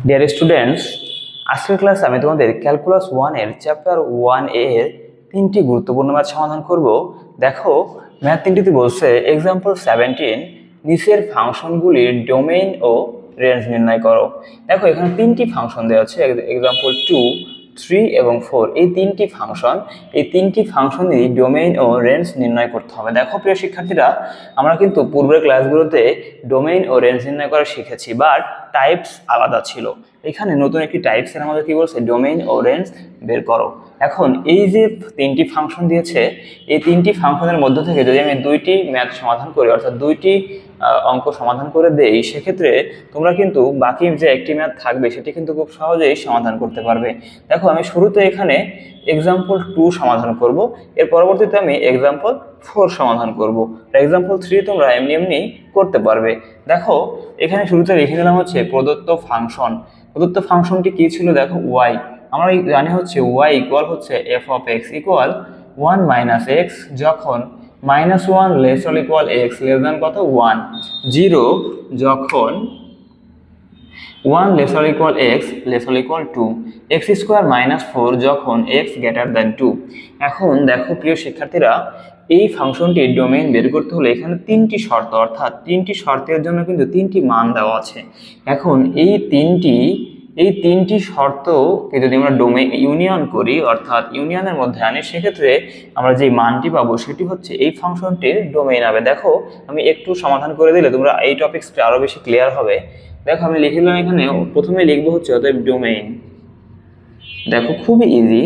Dear students, আজকের ক্লাসে আমি তোমাদের ক্যালকুলাস 1 এর চ্যাপ্টার 1 এর তিনটি গুরুত্বপূর্ণ ম্যাথ সমাধান করব। দেখো, ম্যাথ তিনটিতে বলছে এক্সাম্পল 17 নিচের ফাংশনগুলির ডোমেইন ও রেঞ্জ নির্ণয় করো। দেখো, এখানে তিনটি ফাংশন দেওয়া আছে, এক্সাম্পল 2, 3 এবং 4। এই তিনটি ফাংশনেরই ডোমেইন ও রেঞ্জ নির্ণয় করতে হবে। দেখো প্রিয় শিক্ষার্থীরা, আমরা কিন্তু পূর্বের ক্লাসগুলোতে ডোমেইন ও রেঞ্জ নির্ণয় করা শিখেছি, বাট টাইপস আলাদা ছিল। এখানে নতুন একটি টাইপসের আমাদের কি বলছে, ডোমেইন ও রেঞ্জ বের করো। এখন এই যে তিনটি ফাংশন দিয়েছে, এই তিনটি ফাংশনের মধ্য থেকে যদি আমি দুইটি ম্যাথ সমাধান করি, অর্থাৎ দুইটি অঙ্ক সমাধান করে দেই, সেক্ষেত্রে তোমরা কিন্তু বাকি যে একটি ম্যাথ থাকবে সেটি কিন্তু খুব সহজেই সমাধান করতে পারবে। দেখো, আমি শুরুতে এখানে এক্সাম্পল 2 সমাধান করব, এর পরবর্তীতে আমি এক্সাম্পল 4 সমাধান করব। এক্সাম্পল 3 তোমরা এমনি এমনি করতে পারবে। দেখো, এখানে শুরুতে লিখে নিলাম হচ্ছে প্রদত্ত ফাংশনটি কি ছিল। দেখো, y, আমরা জানি হচ্ছে y ইকুয়াল হচ্ছে f of x equal 1 minus x, যখন -1 less or equal x less than কত 1, 0 যখন 1 less or equal x less or equal 2, x square minus 4 যখন এক্স গ্রেটার দ্যান 2। এখন দেখো প্রিয় শিক্ষার্থীরা, এই ফাংশনটির ডোমেইন বের করতে হলে এখানে তিনটি শর্ত, অর্থাৎ তিনটি শর্তের জন্য কিন্তু তিনটি মান দেওয়া আছে। এখন এই তিনটি শর্তকে যদি আমরা ডোমেইন ইউনিয়ন করি, অর্থাৎ ইউনিয়নের মধ্যে আনি, সেক্ষেত্রে আমরা যে মানটি পাবো সেটি হচ্ছে এই ফাংশনটির ডোমেইন হবে। দেখো, আমি একটু সমাধান করে দিলে তোমরা এই টপিকসটা আরো বেশি ক্লিয়ার হবে। দেখো, আমি লিখে দিলাম, এখানে প্রথমে লিখবো হচ্ছে অতএব ডোমেইন। দেখো, খুবই easy,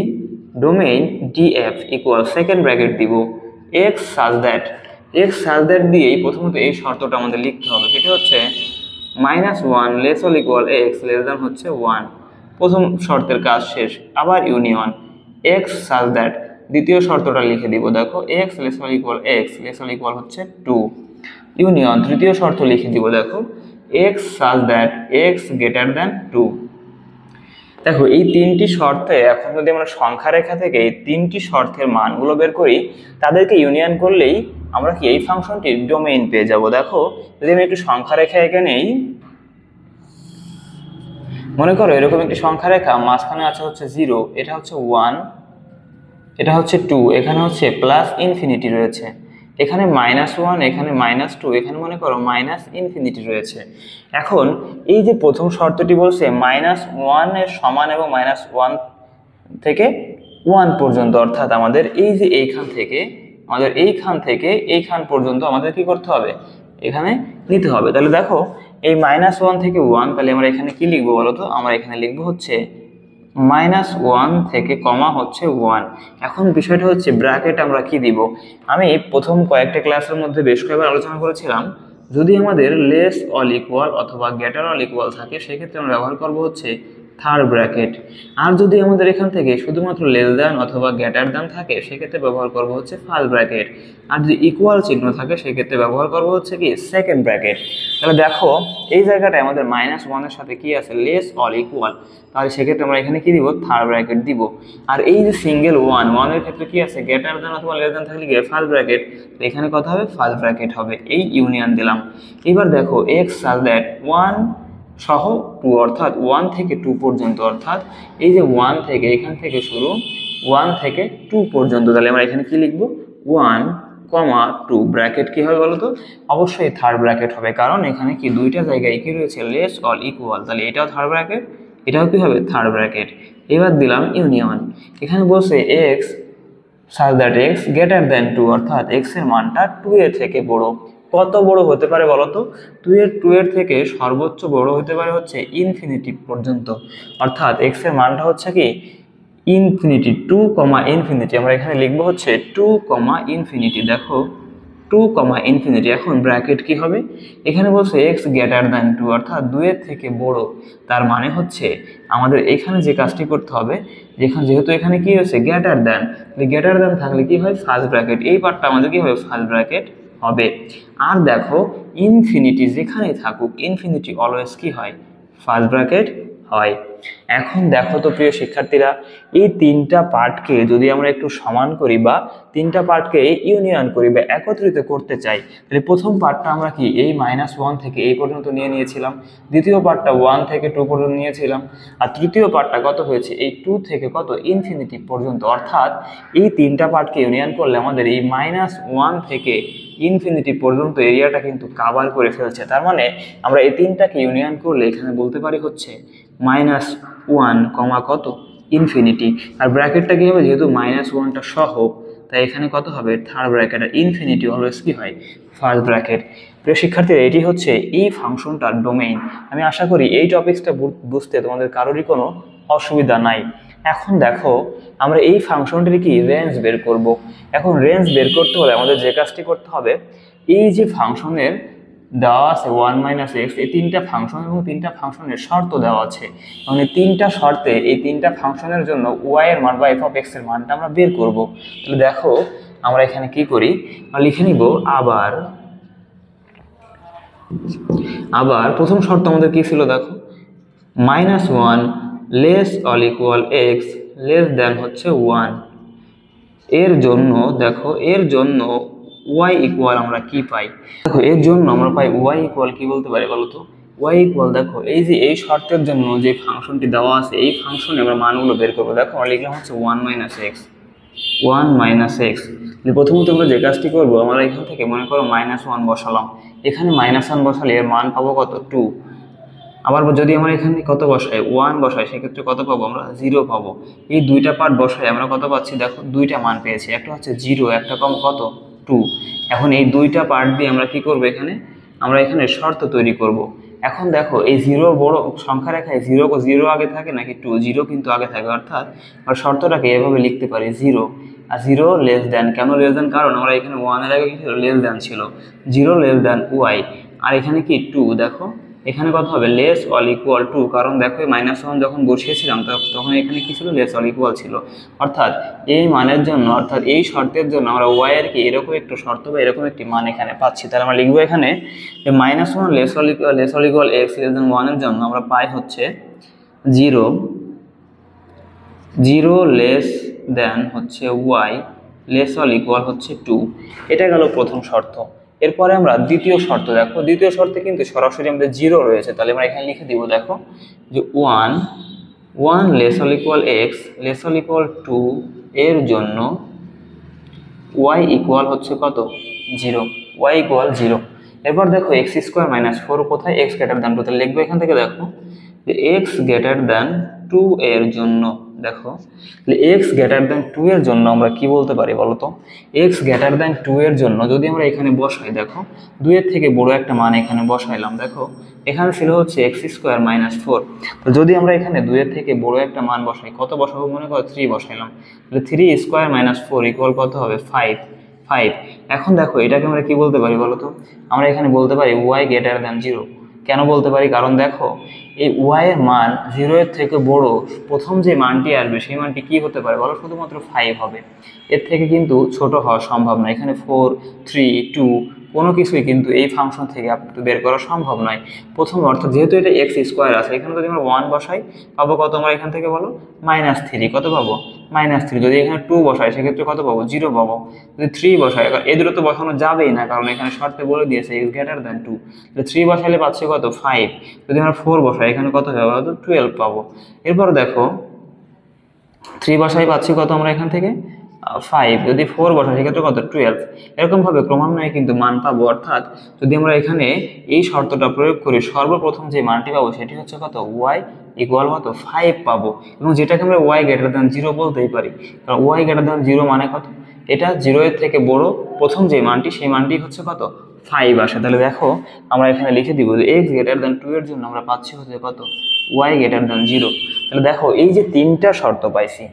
domain df equal second bracket দিব x সাচ দ্যাট দিয়েই প্রথমত এই শর্তটা আমাদের লিখতে হবে, সেটা হচ্ছে -1 less or equal x less than হচ্ছে 1। প্রথম শর্তের কাজ শেষ। আবার ইউনিয়ন x সাচ দ্যাট, দ্বিতীয় শর্তটা লিখে দিব। দেখো, x লেস অর ইকুয়াল হচ্ছে 2। ইউনিয়ন তৃতীয় শর্ত লিখে দিব। দেখো, x such that x greater than 2। দেখো, এই তিনটি শর্তে এখন যদি আমরা সংখ্যা রেখা থেকে এই তিনটি শর্তের মানগুলো বের করি, তাদেরকে ইউনিয়ন করলেই আমরা কি এই ফাংশনটির ডোমেইন পেয়ে যাব। দেখো, যদি আমি একটু সংখ্যা রেখা এখানেই মনে করো, এরকম একটি সংখ্যা রেখা, মাঝখানে আছে হচ্ছে 0, এটা হচ্ছে 1, এটা হচ্ছে 2, এখানে হচ্ছে প্লাস ইনফিনিটি রয়েছে, এখানে -1, এখানে -2, এখানে মনে করো মাইনাস ইনফিনিটি রয়েছে। এখন এই যে প্রথম শর্তটি বলছে -1 এর সমান এবং -1 থেকে 1 পর্যন্ত, অর্থাৎ আমাদের এই যে এইখান থেকে এইখান পর্যন্ত আমাদের কি করতে হবে, এখানে নিতে হবে। তাহলে দেখো, এই -1 থেকে 1, তাহলে আমরা এখানে কি লিখবো বলতো, আমরা এখানে লিখবো হচ্ছে -1 থেকে কমা হচ্ছে 1। এখন বিষয়টা হচ্ছে ব্র্যাকেট আমরা কি দিব। আমি প্রথম কয়েকটা ক্লাসের মধ্যে বেশ কয়েকবার আলোচনা করেছিলাম, যদি আমাদের লেস অল ইকুয়াল অথবা গ্রেটার অল ইকুয়াল থাকে, সেক্ষেত্রে আমরা ব্যবহার করব হচ্ছে থার্ড ব্র্যাকেট। আর যদি আমাদের এখান থেকে শুধুমাত্র লেস দ্যান অথবা গ্রেটার দ্যান থাকে, সেক্ষেত্রে ব্যবহার করব হচ্ছে ফার্স্ট ব্র্যাকেট। আর যদি ইকুয়াল চিহ্ন থাকে, সেক্ষেত্রে ব্যবহার করব হচ্ছে কি সেকেন্ড ব্র্যাকেট। তাহলে দেখো, এই জায়গাটায় আমাদের -1 এর সাথে কি আছে, লেস অল ইকুয়াল, তাহলে সেক্ষেত্রে আমরা এখানে কি দিব, থার্ড ব্র্যাকেট দিব। আর এই যে সিঙ্গেল 1 এর ক্ষেত্রে কি আছে, গ্রেটার দ্যান অথবা লেস দ্যান থাকলে কি ফার্স্ট ব্র্যাকেট, এখানে কথা হবে ফার্স্ট ব্র্যাকেট হবে। এই ইউনিয়ন দিলাম। এবার দেখো, x সাচ দ্যাট 1 সহ 2, অর্থাৎ 1 থেকে 2 পর্যন্ত, অর্থাৎ এই যে 1 থেকে এখান থেকে শুরু 1 থেকে 2 পর্যন্ত, তাহলে আমরা এখানে কি লিখবো, 1, 2 ব্র্যাকেট কি হবে বলতো, অবশ্যই থার্ড ব্র্যাকেট হবে, কারণ এখানে কি দুইটা জায়গায় কি রয়েছে, লেস অল ইকুয়াল, তাহলে এটাও থার্ড ব্র্যাকেট, এটাও কি হবে থার্ড ব্র্যাকেট। এবার দিলাম ইউনিয়ন, এখানে বলছে x such that x greater than 2, অর্থাৎ x এর মানটা 2 এর থেকে বড়। কত বড় হতে পারে বলতো, 2 এর থেকে সর্বোচ্চ বড় হতে পারে হচ্ছে ইনফিনিটি পর্যন্ত, অর্থাৎ x এর মানটা হচ্ছে কি ইনফিনিটি, 2, ইনফিনিটি। আমরা এখানে লিখবো হচ্ছে 2, ইনফিনিটি। দেখো, 2, ইনফিনিটি। এখন ব্র্যাকেট কি হবে, এখানে বলছে x গ্রেটার দ্যান 2, অর্থাৎ 2 এর থেকে বড়। তার মানে হচ্ছে আমাদের এখানে যে কাজটি করতে হবে, যেহেতু এখানে কি হয়েছে গ্রেটার দ্যান, গ্রেটার দ্যান থাকলে কি হয়, ফার্স্ট ব্র্যাকেট, এই পার্টটা আমাদের কি হবে, ফার্স্ট ব্র্যাকেট হবে। আর দেখো, ইনফিনিটি যেখানেই থাকুক, ইনফিনিটি অলওয়েজ কি হয়, ফার্স্ট ব্র্যাকেট হয়। এখন দেখো তো প্রিয় শিক্ষার্থীরা, এই তিনটা পার্টকে যদি আমরা একটু সমান করি বা তিনটা পার্টকে ইউনিয়ন করি বা একত্রিত করতে চাই, তাহলে প্রথম পার্টটা আমরা কি এই -1 থেকে এই পর্যন্ত নিয়ে নিয়েছিলাম, দ্বিতীয় পার্টটা 1 থেকে 2 পর্যন্ত নিয়েছিলাম, আর তৃতীয় পার্টটা কত হয়েছে এই 2 থেকে কত ইনফিনিটি পর্যন্ত। অর্থাৎ এই তিনটা পার্টকে ইউনিয়ন করলে আমাদের এই -1 থেকে ইনফিনিটি পর্যন্ত এরিয়াটা কিন্তু কাভার করে ফেলছে। তার মানে আমরা এই তিনটাকে ইউনিয়ন করলে এখানে বলতে পারি হচ্ছে -1 কমা কত ইনফিনিটি, আর ব্র্যাকেটটা কি হবে, যেহেতু -1টা সহ তাই এখানে কত হবে থার্ড ব্র্যাকেট, আর ইনফিনিটি অলওয়েজ কি হয় ফার্স্ট ব্র্যাকেট। প্রিয় শিক্ষার্থীরা, এটি হচ্ছে এই ফাংশনটার ডোমেইন। আমি আশা করি এই টপিকসটা বুঝতে তোমাদের কারোরই কোনো অসুবিধা নাই। এখন দেখো আমরা এই ফাংশনটির কি রেঞ্জ বের করব। এখন রেঞ্জ বের করতে হলে আমাদের যে কাজটি করতে হবে, এই যে ফাংশনের দেওয়া আছে 1 - x, এই তিনটা ফাংশন এবং তিনটা ফাংশনের শর্ত দেওয়া আছে, মানে তিনটা শর্তে এই তিনটা ফাংশনের জন্য y এর মান বা f of x এর মানটা আমরা বের করব। তাহলে দেখো আমরা এখানে কি করি, লিখে নিব আবার প্রথম শর্ত আমাদের কি ছিল, দেখো -1 less or equal x less than হচ্ছে 1, এর জন্য দেখো এর জন্য y ইকুয়াল আমরা কি পাই, দেখো এর জন্য আমরা পাই y ইকুয়াল কি বলতে পারি বলো তো, y ইকুয়াল দেখো এই যে এই শর্তের জন্য যে ফাংশনটি দেওয়া আছে এই ফাংশনে আমরা মানগুলো বের করবো। দেখো আমরা লিখলাম হচ্ছে 1 - x। প্রথমত আমরা যে কাজটি করবো, আমরা এখান থেকে মনে করো -1 বসালাম, এখানে -1 বসালে এর মান পাবো কত 2। আবার যদি আমরা এখানে কত বসাই 1 বসাই, সেক্ষেত্রে কত পাবো আমরা 0 পাবো। এই দুইটা পার্ট বসাই আমরা কত পাচ্ছি, দেখো দুইটা মান পেয়েছি, একটা হচ্ছে 0, একটা পাবো কত 2। এখন এই দুইটা পার্ট দিয়ে আমরা কি করব, আমরা এখানে শর্ত তৈরি করব। এখন দেখো এই 0 বড় সংখ্যা রেখায় 0 আগে থাকে নাকি 2, 0 কিন্তু আগে থাকে, অর্থাৎ আমরা শর্তটাকে এভাবে লিখতে পারি 0, আর 0 লেস দেন। কেন লেস দেন, কারণ আমরা এখানে 1 এর আগে কি ছিল লেস দেন ছিল, 0 লেস দেন y, আর এখানে কি 2, দেখো এখানে কত হবে লেস অর ইকুয়াল টু, কারণ দেখো -1 যখন বসিয়েছিলাম তখন এখানে কি ছিল লেস অর ইকুয়াল ছিল। অর্থাৎ এই মানের জন্য, অর্থাৎ এই শর্তের জন্য আমরা y এর কি এরকম একটু শর্ত বা এরকম একটি মান এখানে পাচ্ছি। তাহলে আমরা লিখবো এখানে যে -1 less or equal x less than 1 এর জন্য আমরা পাই হচ্ছে 0 লেস দেন হচ্ছে y লেস অর ইকুয়াল হচ্ছে 2। এটা গেল প্রথম শর্ত। এরপরে আমরা দ্বিতীয় শর্ত, দেখো দ্বিতীয় শর্তে কিন্তু সরাসরি আমাদের 0 রয়েছে, তাহলে আমরা এখানে লিখে দিব দেখো যে 1 less or equal x less or equal 2 এর জন্য y ইকুয়াল হচ্ছে কত 0, y ইকুয়াল 0। এরপর দেখো x² - 4 কোথায়, x গ্রেটার দ্যান 2, তাহলে লিখবো এখান থেকে দেখো যে x গ্রেটার দ্যান 2 এর জন্য, দেখো x গ্রেটার দ্যান 2 এর জন্য আমরা কি বলতে পারি বলতো, x গ্রেটার দ্যান 2 এর জন্য যদি আমরা এখানে বসাই, দেখো 2 এর থেকে বড় একটা মান এখানে বসাইলাম, দেখো এখানে ছিল হচ্ছে x² - 4, তো যদি আমরা এখানে 2 এর থেকে বড় একটা মান বসাই, কত বসাবো মনে করো 3 বসাইলাম, তাহলে 3² - 4 ইকুয়াল কত হবে 5। এখন দেখো এটাকে আমরা কি বলতে পারি বলতো, আমরা এখানে বলতে পারি y গ্রেটার দ্যান 0। কেন বলতে পারি, কারণ দেখো এই y এর মান 0 এর থেকে বড় প্রথম যে মানটি আসবে সেই মানটি কি হতে পারে বলো, শুধুমাত্র 5 হবে, এর থেকে কিন্তু ছোট হওয়া সম্ভব নয়। এখানে 4, 3, 2 কোনো কিছুই কিন্তু এই ফাংশন থেকে বের করা সম্ভব নয়। প্রথম অর্থাৎ যেহেতু এটা x² আছে, এখানে যদি আমরা 1 বসাই পাবো কত, আমরা এখান থেকে বলো -3, কত পাবো -3। যদি এখানে 2 বসাই সেক্ষেত্রে কত পাবো 0 পাবো। যদি 3 বসাই, এই দুটো তো বসানো যাবেই না, কারণ এখানে শর্তে বলে দিয়েছে x গ্রেটার দ্যান 2, তাহলে 3 বসাইলে পাচ্ছি কত 5। যদি আমরা 4 বসাই এখানে কত হবে 12 পাবো। এরপর দেখো 3 বসাই পাচ্ছি কত আমরা এখান থেকে 5, যদি 4 বসাই সেক্ষেত্রে কত 12। এরকম ভাবে ক্রমান্বয়ে কিন্তু মান পাবো। অর্থাৎ যদি আমরা এখানে এই শর্তটা প্রয়োগ করি, সর্বপ্রথম যে মানটি পাবো সেটি হচ্ছে কত y ইকুয়াল কত 5 পাবো, এবং যেটাকে আমরা y গ্রেটার দ্যান 0 বলতেই পারি, কারণ y গ্রেটার দ্যান 0 মানে কত, এটা 0 এর থেকে বড় প্রথম যে মানটি সেই মানটি হচ্ছে কত 5 আসে। তাহলে দেখো আমরা এখানে লিখে দিব যে x গ্রেটার দ্যান 2 এর জন্য আমরা পাচ্ছি হচ্ছে কত y গ্রেটার দ্যান 0। তাহলে দেখো এই যে তিনটা শর্ত পাইছি,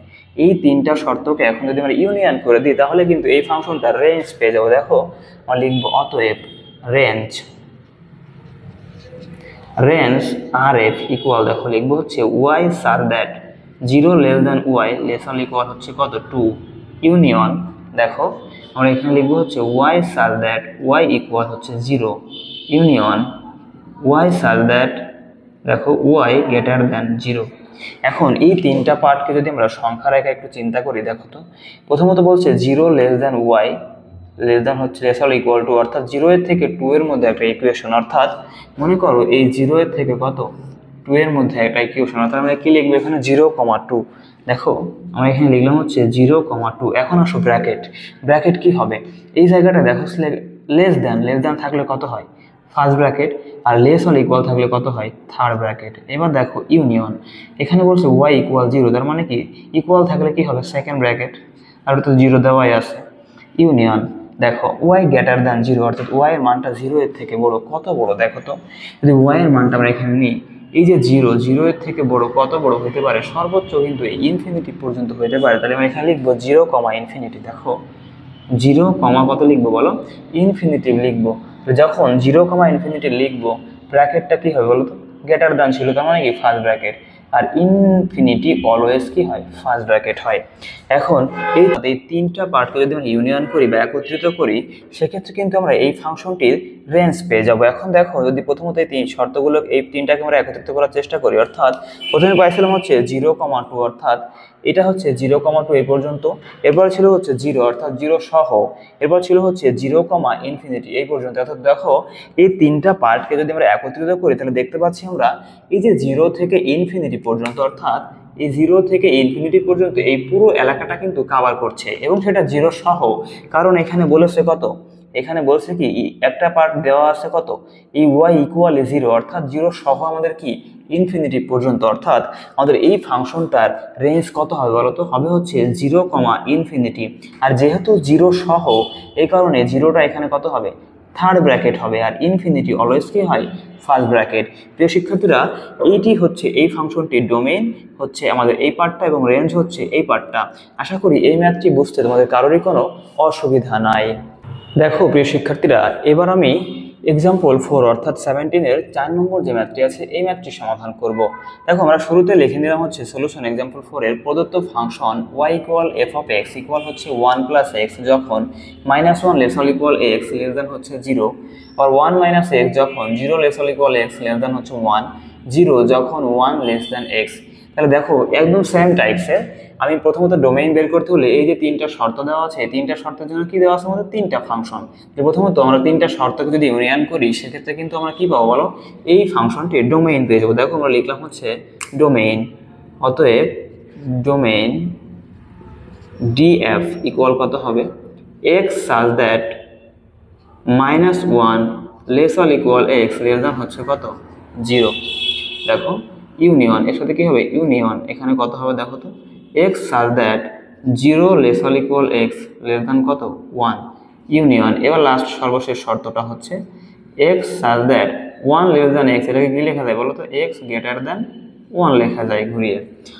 এই তিনটা শর্তকে এখন যদি আমরা ইউনিয়ন করে দিই তাহলে কিন্তু এই ফাংশনটার রেঞ্জ পেয়ে যাবো। দেখো আমরা লিখবো অতএব রেঞ্জ RF ইকুয়াল, দেখো লিখবো হচ্ছে y sir that 0 less than y less or equal হচ্ছে কত 2 ইউনিয়ন, দেখো আমরা এখানে লিখবো হচ্ছে y sir that y equal হচ্ছে 0 ইউনিয়ন y সার দ্যাট দেখো ওয়াই গ্রেটার দ্যান 0। এখন এই তিনটা পার্টকে যদি আমরা সংখ্যা রেখে একটু চিন্তা করি, দেখো তো প্রথমত বলছে 0 less than y less than হচ্ছে লেস অর ইকুয়াল টু, অর্থাৎ 0 এর থেকে 2 এর মধ্যে একটা ইকুয়েশন, অর্থাৎ মনে করো এই 0 এর থেকে কত 2 এর মধ্যে একটা ইকুয়েশন, অর্থাৎ আমরা কি লিখবো এখানে 0,2। দেখো আমরা এখানে লিখলাম হচ্ছে 0,2। এখন আসো ব্র্যাকেট, ব্র্যাকেট কি হবে এই জায়গাটা দেখো, লেস দ্যান থাকলে কত হয় ফার্স্ট ব্র্যাকেট, আর লেস অর ইকুয়াল থাকলে কত হয় থার্ড ব্র্যাকেট। এবার দেখো ইউনিয়ন, এখানে বলছে ওয়াই ইকুয়াল 0, তার মানে কি ইকুয়াল থাকলে কি হবে সেকেন্ড ব্র্যাকেট, আর তো 0 দেওয়াই আছে। ইউনিয়ন দেখো ওয়াই গ্রেটার দ্যান 0, অর্থাৎ ওয়াই এর মানটা 0 এর থেকে বড়, কত বড় দেখো তো, যদি ওয়াই এর মানটা আমরা এখানে নিই, এই যে 0 এর থেকে বড় কত বড় হতে পারে, সর্বোচ্চ কিন্তু ইনফিনিটি পর্যন্ত হতে পারে, তাহলে আমরা এখানে লিখবো 0,ইনফিনিটি। দেখো 0, কত লিখবো বলো ইনফিনিটি লিখবো। তো যখন 0,ইনফিনিটি লিখবো ব্র্যাকেটটা কি হবে বলো তো গ্রেটার দ্যান ছিল, তার মানে কি ফার্স্ট ব্র্যাকেট, আর ইনফিনিটি অলওয়েজ কি হয় ফার্স্ট ব্র্যাকেট হয়। এখন এই তিনটা পার্টকে যদি আমরা ইউনিয়ন করি বা একত্রিত করি, সেক্ষেত্রে কিন্তু আমরা এই ফাংশনটির রেঞ্জ পেয়ে যাবো। এখন দেখো যদি প্রথমত এই শর্তগুলো এই তিনটাকে আমরা একত্রিত করার চেষ্টা করি, অর্থাৎ প্রথমে পাইছিলাম হচ্ছে 0,2, অর্থাৎ এটা হচ্ছে 0,2 এই পর্যন্ত, এরপর ছিল হচ্ছে 0 অর্থাৎ 0 সহ, এরপর ছিল হচ্ছে 0,ইনফিনিটি এই পর্যন্ত। অর্থাৎ দেখো এই তিনটা পার্টকে যদি আমরা একত্রিত করি, তাহলে দেখতে পাচ্ছি আমরা এই যে 0 থেকে ইনফিনিটি পর্যন্ত, অর্থাৎ এই 0 থেকে ইনফিনিটি পর্যন্ত এই পুরো এলাকাটা কিন্তু কভার করছে, এবং সেটা 0 সহ। কারণ এখানে বলেছে কত, এখানে বলছে কি একটা পার্ট দেওয়া আছে কত এই ওয়াই ইকুয়াল 0, অর্থাৎ 0 সহ আমাদের কি ইনফিনিটি পর্যন্ত, অর্থাৎ আমাদের এই ফাংশনটার রেঞ্জ কত হবে বলতো, হবে হচ্ছে 0,ইনফিনিটি। আর যেহেতু 0 সহ, এই কারণে 0টা এখানে কত হবে থার্ড ব্র্যাকেট হবে, আর ইনফিনিটি অলওয়েজ কি হয় ফার্স্ট ব্র্যাকেট। প্রিয় শিক্ষার্থীরা, এইটি হচ্ছে এই ফাংশনটির ডোমেইন হচ্ছে আমাদের এই পার্টটা, এবং রেঞ্জ হচ্ছে এই পার্টটা। আশা করি এই ম্যাথটি বুঝতে তোমাদের কারোরই কোনো অসুবিধা নাই। দেখো প্রিয় শিক্ষার্থীরা, এবার আমি এক্সাম্পল 4 অর্থাৎ 17-এর 4 নম্বর যে ম্যাথটি আছে এই ম্যাথটি সমাধান করব। দেখো আমরা শুরুতে লিখে নিলাম হচ্ছে সলিউশন এক্সাম্পল 4-এর প্রদত্ত function y equal F of x equal হচ্ছে 1 প্লাস এক্স যখন -1 less or equal x less than হচ্ছে 0, আর 1 মাইনাস এক্স যখন 0 less or equal x less than হচ্ছে 1, 0 যখন 1 লেস দ্যান এক্স। তাহলে দেখো একদম সেম টাইপসের। আমি প্রথমত ডোমেইন বের করতে হলে এই যে তিনটা শর্ত দেওয়া আছে, এই তিনটা শর্তের জন্য কি দেওয়া আছে আমাদের তিনটা ফাংশন। যে প্রথমত আমরা তিনটা শর্তকে যদি ইউনিয়ন করি, সেক্ষেত্রে কিন্তু আমরা কি পাবো বলো এই ফাংশনটির ডোমেইন পেয়ে যাবো। দেখো আমরা লিখলাম হচ্ছে ডোমেইন, অতএব ডোমেইন ডিএফ ইকুয়াল কত হবে x such that -1 less or equal x less than হচ্ছে কত 0। দেখো ইউনিয়ন, এর সাথে কি হবে ইউনিয়ন, এখানে কত হবে দেখো তো x such that 0 less or equal x less than কত 1 ইউনিয়ন। এবার লাস্ট সর্বশেষ শর্তটা হচ্ছে x such that 1 less than x, এটাকে কি লেখা যায় বলো তো এক্স গ্রেটার দ্যান 1 লেখা যায় ঘুরিয়ে।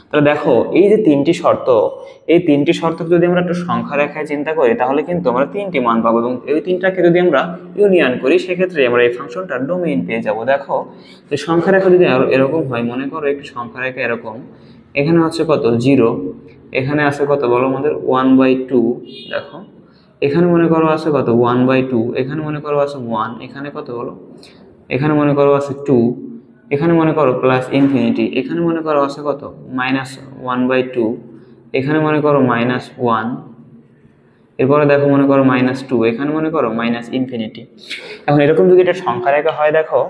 তাহলে দেখো এই যে তিনটি শর্ত, এই তিনটি শর্তকে যদি আমরা একটু সংখ্যা রেখায় চিন্তা করি, তাহলে কিন্তু আমরা তিনটি মান পাবো, এবং এই তিনটাকে যদি আমরা ইউনিয়ন করি, সেক্ষেত্রে আমরা এই ফাংশনটার ডোমেইন পেয়ে যাব। দেখো যে সংখ্যা রেখা যদি এরকম হয়, মনে করো একটি সংখ্যা রেখা এরকম, এখানে হচ্ছে কত 0, এখানে আছে কত বলো আমাদের 1/2, দেখো এখানে মনে করো আছে কত 1/2, এখানে মনে করো আছে 1, এখানে কত বলো এখানে মনে করো আছে 2, এখানে মনে করো প্লাস ইনফিনিটি, এখানে মনে করো আছে কত -1/2, এখানে মনে করো -1, এরপরে দেখো মনে করো -2, এখানে মনে করো ইনফিনিটি। এখন এরকম যদি এটা সংখ্যা রেখা হয়, দেখো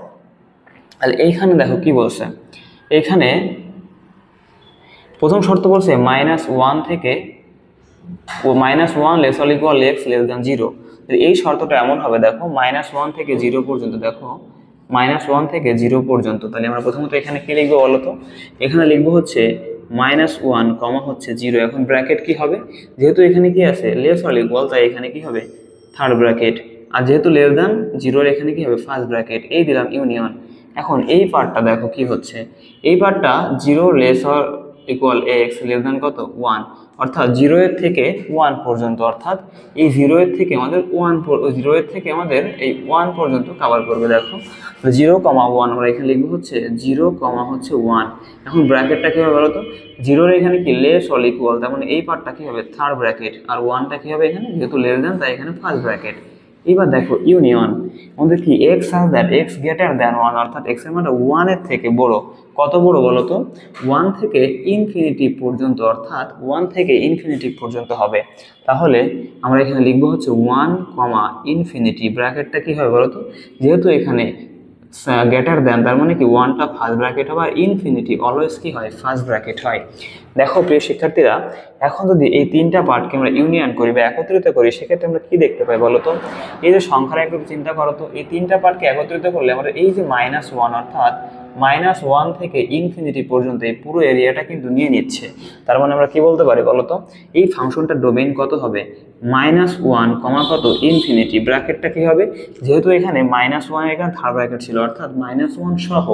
তাহলে এইখানে দেখো কি বলছে, এইখানে প্রথম শর্ত বলছে -1 থেকে -1 less or equal x less than 0। এই শর্তটা এমন হবে, দেখো -1 থেকে 0 পর্যন্ত, দেখো -1 থেকে 0 পর্যন্ত। তাহলে আমরা প্রথমত এখানে কি লিখবো বলো তো, এখানে লিখবো হচ্ছে -1 কমা হচ্ছে 0। এখন ব্র্যাকেট কি হবে, যেহেতু এখানে কি আছে লেস অর ইকুয়াল, তাই এখানে কি হবে থার্ড ব্র্যাকেট, আর যেহেতু লেস দ্যান 0 এখানে কি হবে ফার্স্ট ব্র্যাকেট, এই দিলাম ইউনিয়ন। এখন এই পার্টটা দেখো কি হচ্ছে, এই পার্টটা 0 less or equal x less than কত 1, অর্থাৎ 0 এর থেকে 1 পর্যন্ত, অর্থাৎ এই 0 এর থেকে আমাদের 0 এর থেকে আমাদের এই 1 পর্যন্ত কভার করবে। দেখো 0,1 আমরা এখানে লিখবো হচ্ছে 0,1। এখন ব্র্যাকেটটা কি হবে বলো তো, 0 এর এখানে কি লেস অর ইকুয়াল, তার মানে এই পার্টটা কি হবে থার্ড ব্র্যাকেট, আর 1টা কি হবে এখানে যেহেতু লেস দ্যান, তাই এখানে ফার্স্ট ব্র্যাকেট। এবার দেখো ইউনিয়ন, আমাদের কি x such that x greater than one, অর্থাৎ এক্স এর মানে ওয়ানের থেকে বড়। কত বড় বলো তো? ওয়ান থেকে ইনফিনিটি পর্যন্ত, অর্থাৎ ওয়ান থেকে ইনফিনিটি পর্যন্ত হবে। তাহলে আমরা এখানে লিখবো হচ্ছে ওয়ান কমা ইনফিনিটি, ব্র্যাকেটটা কি হবে বলো তো? যেহেতু এখানে গ্রেটার দেন, তার মানে কি ওয়ানটা ফার্স্ট ব্র্যাকেট হবে, আর ইনফিনিটি অলওয়েজ কি হয়? ফার্স্ট ব্র্যাকেট হয়। দেখো প্রিয় শিক্ষার্থীরা, এখন যদি এই তিনটা পার্টকে আমরা ইউনিয়ন করি বা একত্রিত করি, সেক্ষেত্রে আমরা কি দেখতে পাই বলো তো? এই যে সংখ্যার একটু চিন্তা করো তো, এই তিনটা পার্টকে একত্রিত করলে আমাদের এই যে -1, অর্থাৎ -1 থেকে ইনফিনিটি পর্যন্ত এই পুরো এরিয়াটা কিন্তু নিয়ে নিচ্ছে। তার মানে আমরা কি বলতে পারি বলো তো? এই ফাংশনটার ডোমেইন কত হবে? -1 কমা কত? ইনফিনিটি। ব্র্যাকেটটা কি হবে? যেহেতু এখানে -1 এখানে থার্ড ব্র্যাকেট ছিল, অর্থাৎ -1 সহ,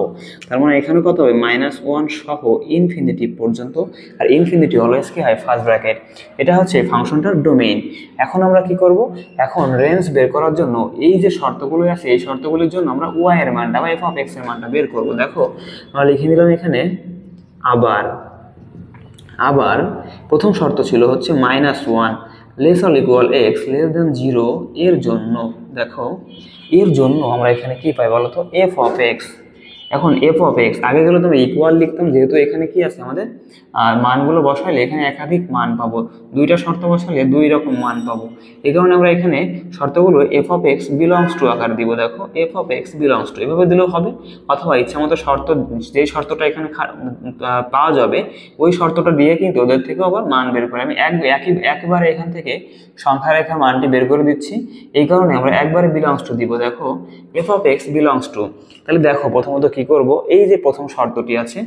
তার মানে এখানে কত হবে? -1 সহ ইনফিনিটি পর্যন্ত, আর ইনফিনিটি অলওয়েজ কি হয়? First bracket. এটা হচ্ছে ফাংশনটার ডোমেইন। এখন আমরা কি করব? এখন রেঞ্জ বের করার জন্য এই যে শর্তগুলো আছে, এই শর্তগুলোর জন্য আমরা ওয়াই এর মানটা বা এফ অফ এক্স এর মানটা বের করব। দেখো আমরা লিখে নিলাম এখানে আবার আবার প্রথম শর্ত ছিল হচ্ছে -1 less or equal x less than 0 এর জন্য। দেখো এর জন্য আমরা এখানে কি পাই বলো তো? F of x. এখন এফ অফ এক্স আগে গেলে তো আমি ইকুয়াল লিখতাম, যেহেতু এখানে কি আছে আমাদের মানগুলো বসাইলে এখানে একাধিক মান পাবো, দুইটা শর্ত বসালে দুই রকম মান পাবো। এই কারণে আমরা এখানে শর্তগুলো F of x belongs to আকার দিব। দেখো F of x belongs to এভাবে দিলেও হবে, অথবা ইচ্ছা মতো শর্ত, যেই শর্তটা এখানে পাওয়া যাবে ওই শর্তটা দিয়ে কিন্তু ওদের থেকেও আবার মান বের করে আমি একবারে এখান থেকে সংখ্যা রেখার মানটি বের করে দিচ্ছি। এই কারণে আমরা একবারে বিলংস টু দিব। দেখো F of x belongs to, তাহলে দেখো প্রথমত কি করব? এই যে প্রথম শর্তটি আছে,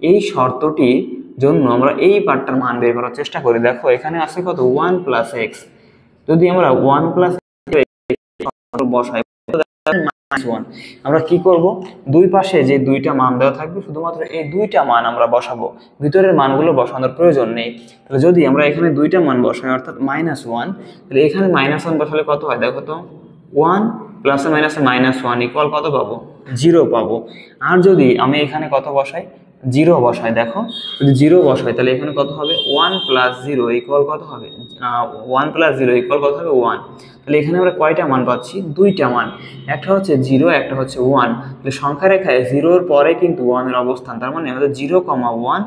এই শর্তটির জন্য আমরা এই পার্টটার মান বের করার চেষ্টা করি। দেখো এখানে আছে কত? 1 প্লাস এক্স। যদি আমরা 1 প্লাস বসাই, আমরা কি করব? দুই পাশে যে দুইটা মান দেওয়া থাকবে, শুধুমাত্র এই দুইটা মান আমরা বসাবো, ভিতরের মানগুলো বসানোর প্রয়োজন নেই। তাহলে যদি আমরা এখানে দুইটা মান বসাই, অর্থাৎ -1, তাহলে এখানে -1 বসালে কত হয়? দেখো তো 1 প্লাসে মাইনাসে -1 ইকুয়াল কত পাবো? 0 পাবো। আর যদি আমি এখানে কত বসাই? 0 বসাই। দেখো যদি 0 বসাই তাহলে এখানে কত হবে? 1 প্লাস 0 ইকুয়াল কত হবে? 1 প্লাস 0 ইকুয়াল কত হবে? 1। তাহলে এখানে আমরা কয়টা মান পাচ্ছি? দুইটা মান, একটা হচ্ছে 0, একটা হচ্ছে 1। তাহলে সংখ্যা রেখায় 0-এর পরে কিন্তু 1 এর অবস্থান, তার মানে আমাদের 0,1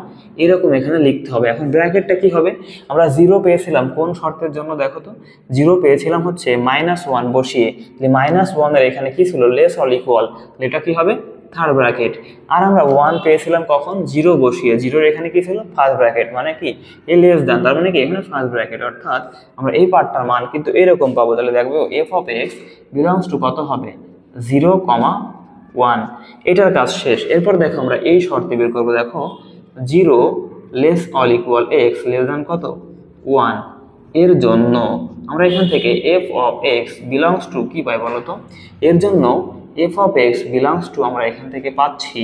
এরকম এখানে লিখতে হবে। এখন ব্র্যাকেটটা কি হবে? আমরা 0 পেয়েছিলাম কোন শর্তের জন্য? দেখো তো 0 পেয়েছিলাম হচ্ছে -1 বসিয়ে, তাহলে -1 এর এখানে কি ছিল? লেস অর ইকুয়াল, তাহলে এটা কি হবে? Third bracket. আর আমরা 1 পেয়েছিলাম কখন? 0 বসিয়ে, 0 এখানে কি ছিল? ফার্স্ট ব্র্যাকেট, মানে কি এ লেস দেন, তার মানে কি এখানে ফার্স্ট ব্র্যাকেট। অর্থাৎ আমরা এই পার্টটার মান কিন্তু এরকম পাবো। তাহলে দেখবো F of x belongs to কত হবে? 0,1। এটার কাজ শেষ। এরপর দেখো আমরা এই শর্তে বের করবো। দেখো 0 less or equal x less than কত? 1 এর জন্য আমরা এখান থেকে F of x belongs to কি পাই বলতো? এর জন্য F of x belongs to আমরা এখান থেকে পাচ্ছি,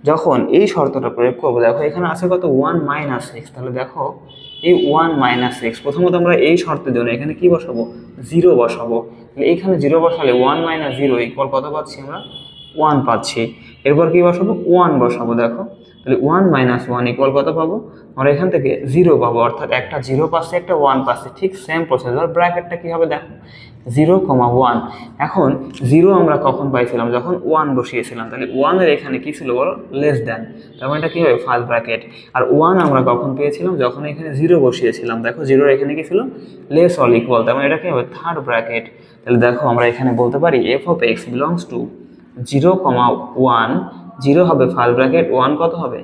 যখন এই শর্তটা প্রয়োগ করবো। দেখো এখানে আছে কত? 1 মাইনাস এক্স। তাহলে দেখো এই 1 মাইনাস এক্স, প্রথমত আমরা এই শর্তের জন্য এখানে কি বসাবো? 0 বসাবো। তাহলে এখানে 0 বসালে 1 মাইনাস 0 ইকুয়াল কত পাচ্ছি আমরা? 1 পাচ্ছি। এরপর কি বসাবো? 1 বসাবো। দেখো তাহলে 1 মাইনাস 1 ইকুয়াল কত পাবো? আমরা এখান থেকে 0 পাবো, অর্থাৎ একটা 0 পাচ্ছি, একটা 1 পাচ্ছি। ঠিক সেম প্রসেসর। ব্র্যাকেটটা কি হবে? দেখো 0,1। এখন 0 আমরা কখন পাইছিলাম? যখন 1 বসিয়েছিলাম। তাহলে 1 এর এখানে কি ছিল বলো? লেস দেন, তার মানে এটা কি হবে? First bracket. আর 1 আমরা কখন পেয়েছিলাম? যখন এখানে 0 বসিয়েছিলাম। দেখো 0 এর এখানে কি ছিল? লেস অর ইকুয়াল, তার মানে এটা কি হবে? Third bracket. তাহলে দেখো আমরা এখানে বলতে পারি F of x belongs to 0,1, 0 হবে ফার্স্ট ব্র্যাকেট, 1 কত হবে?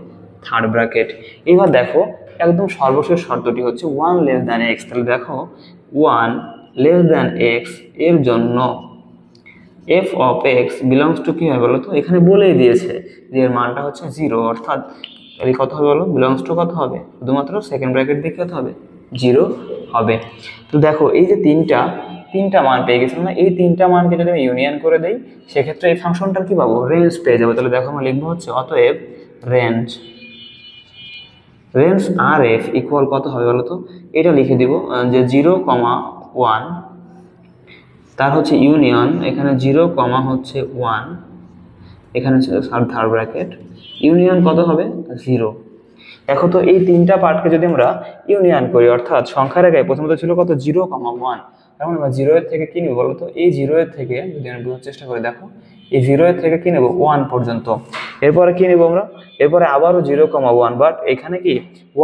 Third bracket. এবার দেখো একদম সর্বশেষ শর্তটি হচ্ছে 1 লেস দ্যান এক্স। তাহলে দেখো 1 লেস দ্যান এক্স এর জন্য F of x belongs to কি হয় বলো তো? এখানে বলেই দিয়েছে যে এর মানটা হচ্ছে 0, অর্থাৎ তাহলে কত হবে বলো? বিলংস টু কত হবে? শুধুমাত্র সেকেন্ড ব্র্যাকেট দিয়ে কত হবে? 0 হবে। তো দেখো এই যে তিনটা মান পেয়ে গেছিলাম না, এই তিনটা মানকে যদি আমি ইউনিয়ন করে দেই, সেক্ষেত্রে এই ফাংশনটার কি পাবো? রেঞ্জ পেয়ে যাবো। তাহলে দেখো আমরা লিখবো হচ্ছে অতএব রেঞ্জ আর এফ ইকুয়াল কত হবে বলো তো? এটা লিখে দিব যে 0,1, তার হচ্ছে ইউনিয়ন, এখানে 0, হচ্ছে 1, এখানে থার্ড ব্র্যাকেট, ইউনিয়ন কত হবে? 0। দেখো তো এই তিনটা পার্টকে যদি আমরা ইউনিয়ন করি, অর্থাৎ সংখ্যার আগে প্রথমত ছিল কত 0,1, এখন আমরা 0 এর থেকে কি নিব বলতো, এই 0 এর থেকে যদি আমরা বোঝার চেষ্টা করি, দেখো এই 0 এর থেকে কি নেব 1 পর্যন্ত, এরপরে কি নেব আমরা, এরপরে আবারও 0,1, বাট এখানে কি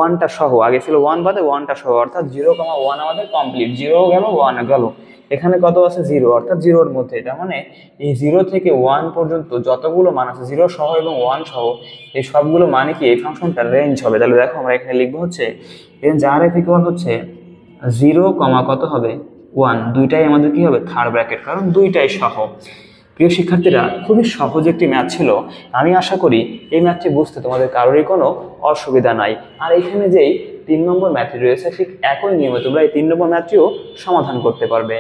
1টা সহ, আগে ছিল 1 বাদে 1টা সহ, অর্থাৎ 0,1 আমাদের কমপ্লিট, 0 গেল 1 গেল, এখানে কত আছে 0, অর্থাৎ 0 এর মধ্যে, তার মানে এই 0 থেকে 1 পর্যন্ত যতগুলো মান আছে 0 সহ এবং 1 সহ, এই সবগুলো মানে কি এই ফাংশনটার রেঞ্জ হবে। তাহলে দেখো আমরা এখানে লিখবো হচ্ছে রেঞ্জ আর এফ ইকুয়াল হচ্ছে 0, কত হবে 1, দুইটাই আমাদের কি হবে থার্ড ব্র্যাকেট, কারণ দুইটাই সহ। প্রিয় শিক্ষার্থীরা, খুবই সহজ একটি ম্যাথ ছিল, আমি আশা করি এই ম্যাথটি বুঝতে তোমাদের কারোরই কোনো অসুবিধা নাই। আর এখানে যেই 3 নম্বর ম্যাথটি রয়েছে ঠিক একই নিয়মে তোমরা এই 3 নম্বর ম্যাথটিও সমাধান করতে পারবে।